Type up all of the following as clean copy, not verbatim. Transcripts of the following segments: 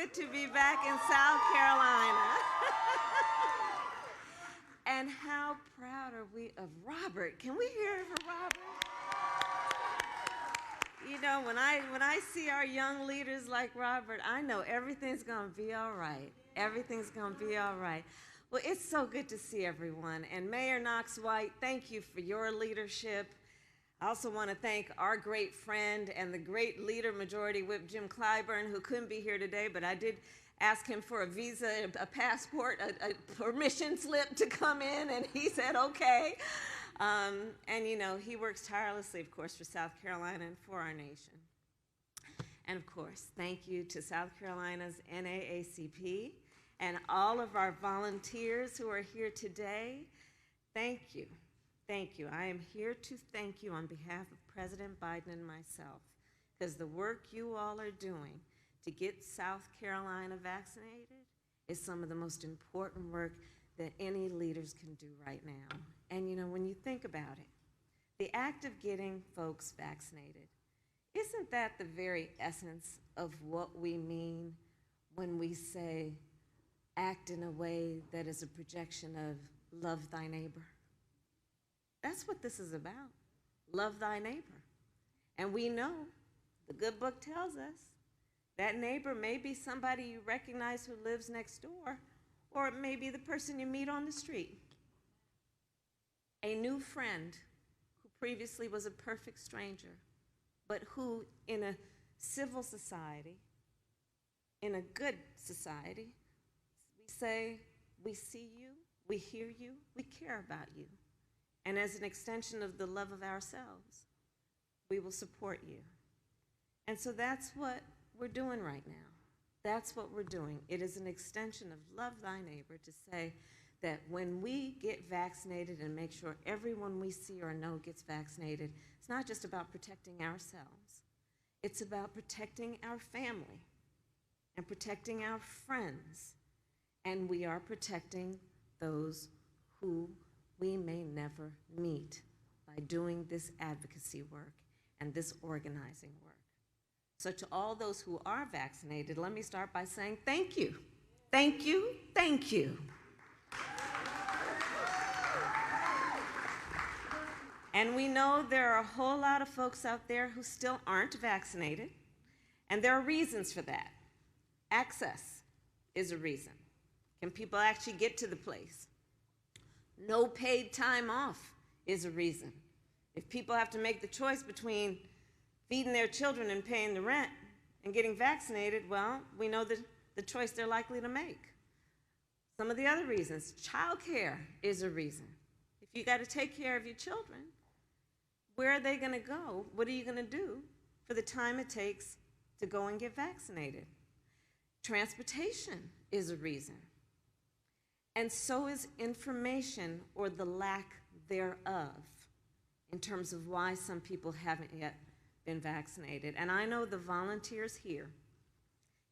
good to be back in South Carolina. And how proud are we of Robert? Can we hear it for Robert? You know, when I see our young leaders like Robert, I know everything's going to be all right. Everything's going to be all right. Well, it's so good to see everyone. And Mayor Knox White, thank you for your leadership. I also want to thank our great friend and the great leader, Majority Whip Jim Clyburn, who couldn't be here today, but I did ask him for a visa, a passport, a permission slip to come in, and he said okay. And you know, he works tirelessly, of course, for South Carolina and for our nation. And of course, thank you to South Carolina's NAACP and all of our volunteers who are here today. Thank you. Thank you. I am here to thank you on behalf of President Biden and myself, because the work you all are doing to get South Carolina vaccinated is some of the most important work that any leaders can do right now. And you know, when you think about it, the act of getting folks vaccinated, isn't that the very essence of what we mean when we say act in a way that is a projection of love thy neighbor? That's what this is about. Love thy neighbor. And we know, the good book tells us, that neighbor may be somebody you recognize who lives next door, or it may be the person you meet on the street. A new friend who previously was a perfect stranger, but who in a civil society, in a good society, we say, we see you, we hear you, we care about you. And as an extension of the love of ourselves, we will support you. And so that's what we're doing right now. That's what we're doing. It is an extension of love thy neighbor to say that when we get vaccinated and make sure everyone we see or know gets vaccinated, it's not just about protecting ourselves. It's about protecting our family and protecting our friends. And we are protecting those who we may never meet by doing this advocacy work and this organizing work. So to all those who are vaccinated, let me start by saying thank you. Thank you, thank you. And we know there are a whole lot of folks out there who still aren't vaccinated, and there are reasons for that. Access is a reason. Can people actually get to the place? No paid time off is a reason. If people have to make the choice between feeding their children and paying the rent and getting vaccinated, well, we know the choice they're likely to make. Some of the other reasons, childcare is a reason. If you got to take care of your children, where are they going to go? What are you going to do for the time it takes to go and get vaccinated? Transportation is a reason. And so is information or the lack thereof in terms of why some people haven't yet been vaccinated. And I know the volunteers here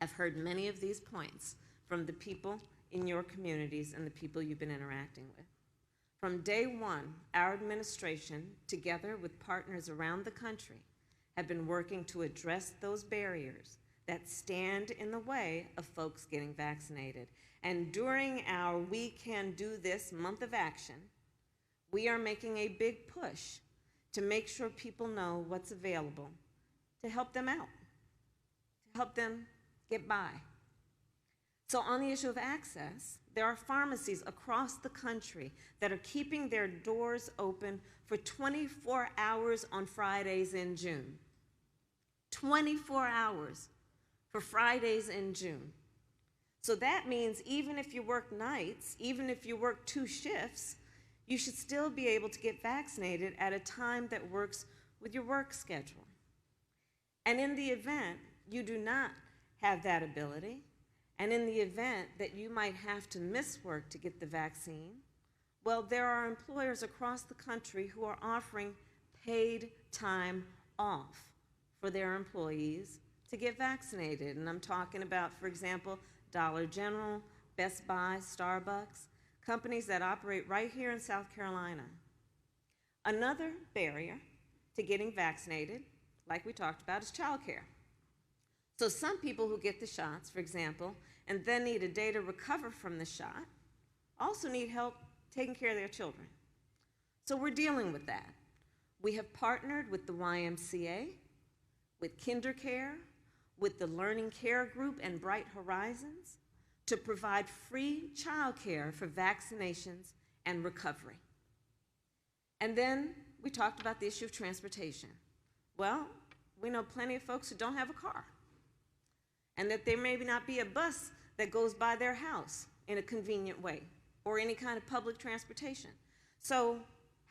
have heard many of these points from the people in your communities and the people you've been interacting with. From day one, our administration, together with partners around the country, have been working to address those barriers that stand in the way of folks getting vaccinated. And during our We Can Do This month of action, we are making a big push to make sure people know what's available to help them out, to help them get by. So on the issue of access, there are pharmacies across the country that are keeping their doors open for 24 hours on Fridays in June. 24 hours for Fridays in June. So that means even if you work nights, even if you work 2 shifts, you should still be able to get vaccinated at a time that works with your work schedule. And in the event you do not have that ability, and in the event that you might have to miss work to get the vaccine, well, there are employers across the country who are offering paid time off for their employees to get vaccinated. And I'm talking about, for example, Dollar General, Best Buy, Starbucks, companies that operate right here in South Carolina. Another barrier to getting vaccinated, like we talked about, is childcare. So some people who get the shots, for example, and then need a day to recover from the shot, also need help taking care of their children. So we're dealing with that. We have partnered with the YMCA, with KinderCare, with the Learning Care Group and Bright Horizons to provide free childcare for vaccinations and recovery. And then we talked about the issue of transportation. Well, we know plenty of folks who don't have a car, and that there may not be a bus that goes by their house in a convenient way, or any kind of public transportation. So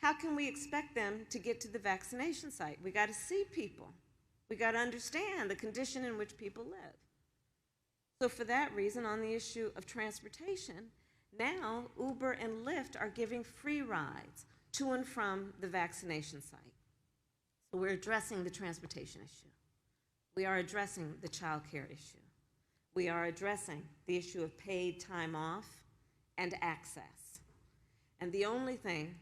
how can we expect them to get to the vaccination site? We got to see people. We got to understand the condition in which people live. So for that reason, on the issue of transportation, now Uber and Lyft are giving free rides to and from the vaccination site. So we're addressing the transportation issue. We are addressing the child care issue. We are addressing the issue of paid time off and access. And the only thing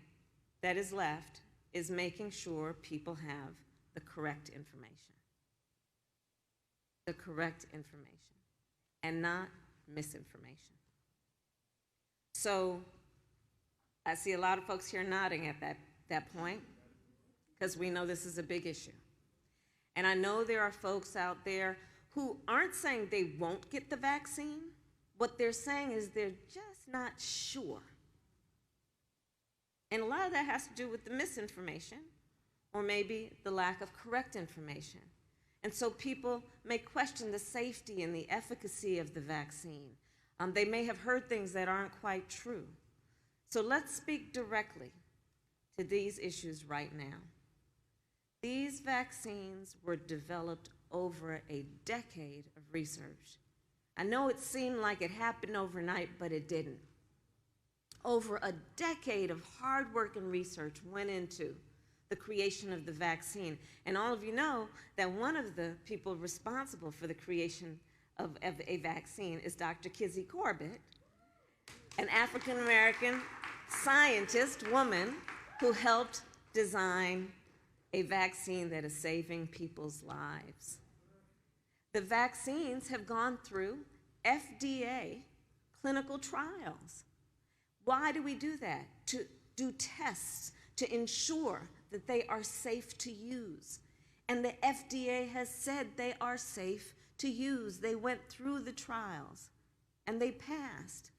that is left is making sure people have the correct information. The correct information, and not misinformation. So I see a lot of folks here nodding at that point, because we know this is a big issue. And I know there are folks out there who aren't saying they won't get the vaccine. What they're saying is they're just not sure. And a lot of that has to do with the misinformation, or maybe the lack of correct information. And so people may question the safety and the efficacy of the vaccine. They may have heard things that aren't quite true. So let's speak directly to these issues right now. These vaccines were developed over a decade of research. I know it seemed like it happened overnight, but it didn't. Over a decade of hard work and research went into the creation of the vaccine. And all of you know that one of the people responsible for the creation of a vaccine is Dr. Kizzy Corbett, an African-American scientist, woman, who helped design a vaccine that is saving people's lives. The vaccines have gone through FDA clinical trials. Why do we do that? To do tests to ensure that they are safe to use. And the FDA has said they are safe to use. They went through the trials and they passed.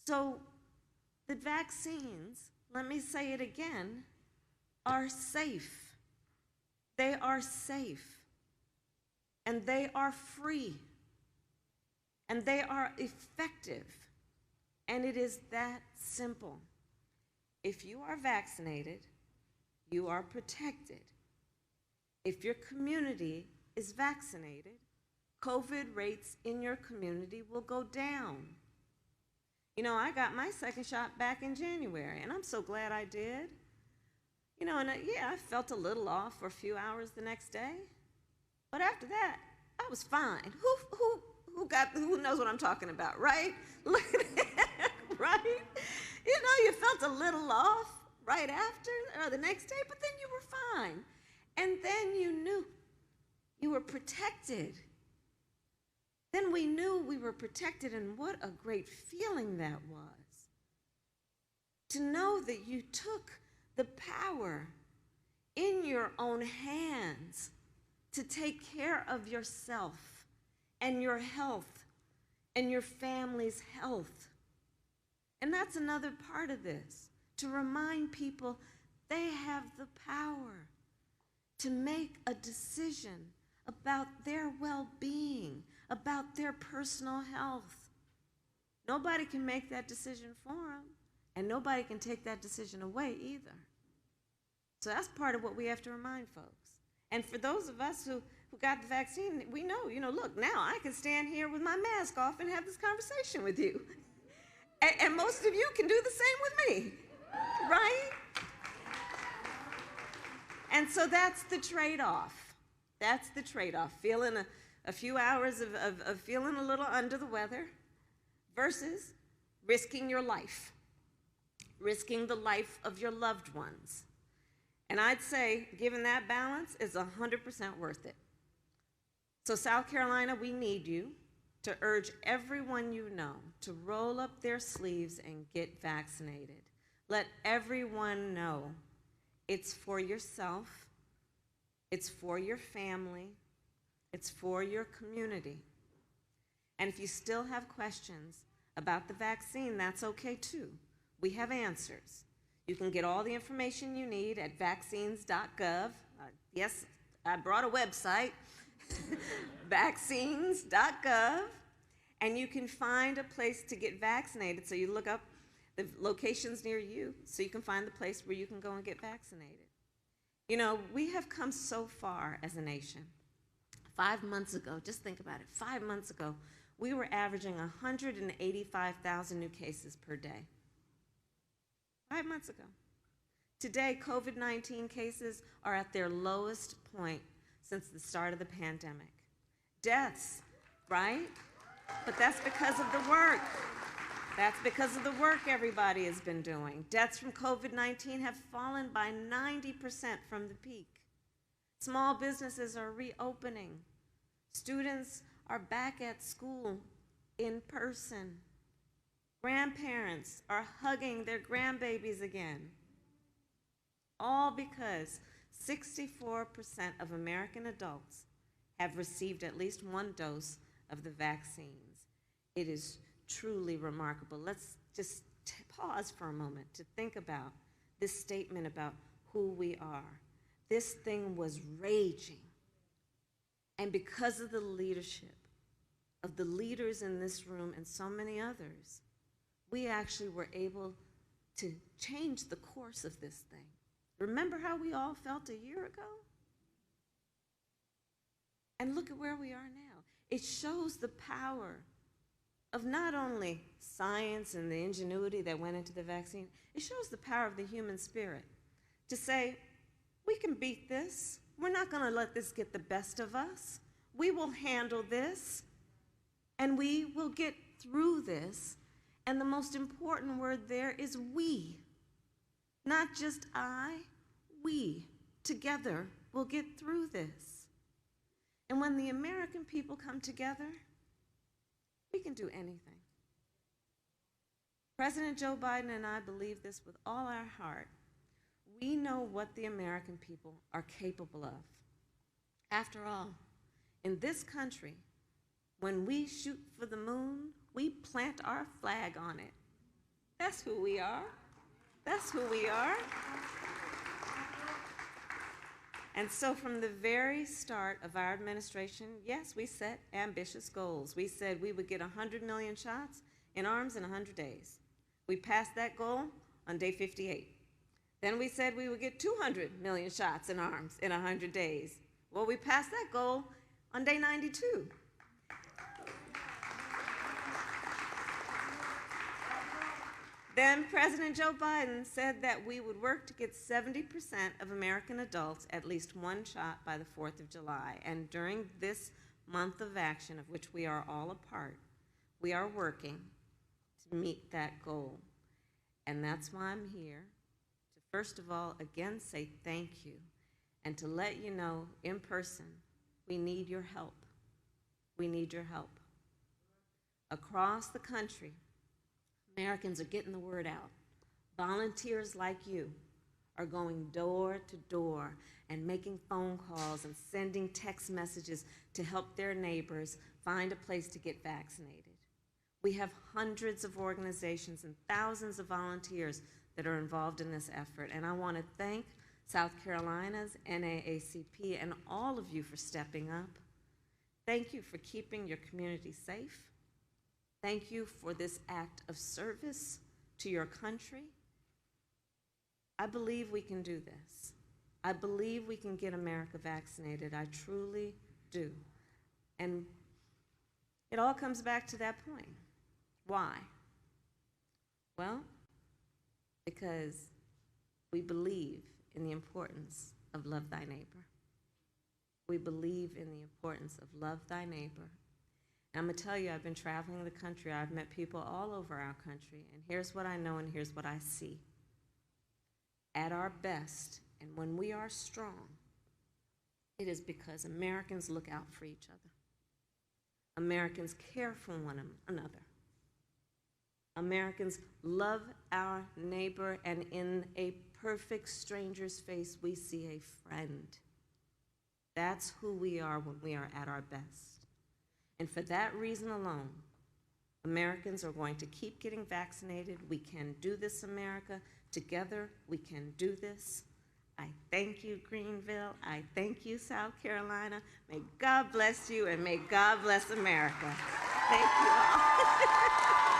So the vaccines, let me say it again, are safe. They are safe. And they are free. And they are effective. And it is that simple. If you are vaccinated, you are protected. If your community is vaccinated, COVID rates in your community will go down. You know, I got my second shot back in January, and I'm so glad I did. You know, and yeah, I felt a little off for a few hours the next day, but after that, I was fine. Who knows what I'm talking about, right? Right? You know, you felt a little off right after or the next day, but then you were fine. And then you knew you were protected. Then we knew we were protected, and what a great feeling that was. To know that you took the power in your own hands to take care of yourself and your health and your family's health. And that's another part of this, to remind people they have the power to make a decision about their well-being, about their personal health. Nobody can make that decision for them, and nobody can take that decision away either. So that's part of what we have to remind folks. And for those of us who got the vaccine, we know, look, now I can stand here with my mask off and have this conversation with you. And most of you can do the same with me, right? And so that's the trade-off. That's the trade-off, feeling a few hours of feeling a little under the weather versus risking your life, risking the life of your loved ones. And I'd say, given that balance, it's 100% worth it. So South Carolina, we need you to urge everyone you know to roll up their sleeves and get vaccinated. Let everyone know it's for yourself, it's for your family, it's for your community. And if you still have questions about the vaccine, that's okay too. We have answers. You can get all the information you need at vaccines.gov. Yes, I brought a website, vaccines.gov, and you can find a place to get vaccinated. So you look up the locations near you so you can find the place where you can go and get vaccinated. You know, we have come so far as a nation. 5 months ago, just think about it, 5 months ago, we were averaging 185,000 new cases per day. 5 months ago. Today, COVID-19 cases are at their lowest point since the start of the pandemic. Deaths, right? But that's because of the work. That's because of the work everybody has been doing. Deaths from COVID-19 have fallen by 90% from the peak. Small businesses are reopening. Students are back at school in person. Grandparents are hugging their grandbabies again. All because 64% of American adults have received at least one dose of the vaccines. It is truly remarkable. Let's just pause for a moment to think about this statement about who we are. This thing was raging. And because of the leadership of the leaders in this room and so many others, we actually were able to change the course of this thing. Remember how we all felt a year ago? And look at where we are now. It shows the power of not only science and the ingenuity that went into the vaccine, it shows the power of the human spirit to say, we can beat this. We're not going to let this get the best of us. We will handle this, and we will get through this. And the most important word there is we. Not just I, we together will get through this. And when the American people come together, we can do anything. President Joe Biden and I believe this with all our heart. We know what the American people are capable of. After all, in this country, when we shoot for the moon, we plant our flag on it. That's who we are. That's who we are. And so from the very start of our administration, yes, we set ambitious goals. We said we would get 100 million shots in arms in 100 days. We passed that goal on day 58. Then we said we would get 200 million shots in arms in 100 days. Well, we passed that goal on day 92. Then President Joe Biden said that we would work to get 70% of American adults at least one shot by the 4th of July. And during this month of action, of which we are all a part, we are working to meet that goal. And that's why I'm here to, first of all, again say thank you, and to let you know in person, we need your help. We need your help. Across the country, Americans are getting the word out. Volunteers like you are going door to door and making phone calls and sending text messages to help their neighbors find a place to get vaccinated. We have hundreds of organizations and thousands of volunteers that are involved in this effort, and I want to thank South Carolina's NAACP and all of you for stepping up. Thank you for keeping your community safe. Thank you for this act of service to your country. I believe we can do this. I believe we can get America vaccinated. I truly do. And it all comes back to that point. Why? Well, because we believe in the importance of love thy neighbor. We believe in the importance of love thy neighbor. And I'm going to tell you, I've been traveling the country. I've met people all over our country, and here's what I know and here's what I see. At our best, and when we are strong, it is because Americans look out for each other. Americans care for one another. Americans love our neighbor, and in a perfect stranger's face, we see a friend. That's who we are when we are at our best. And for that reason alone, Americans are going to keep getting vaccinated. We can do this, America. Together, we can do this. I thank you, Greenville. I thank you, South Carolina. May God bless you, and may God bless America. Thank you all.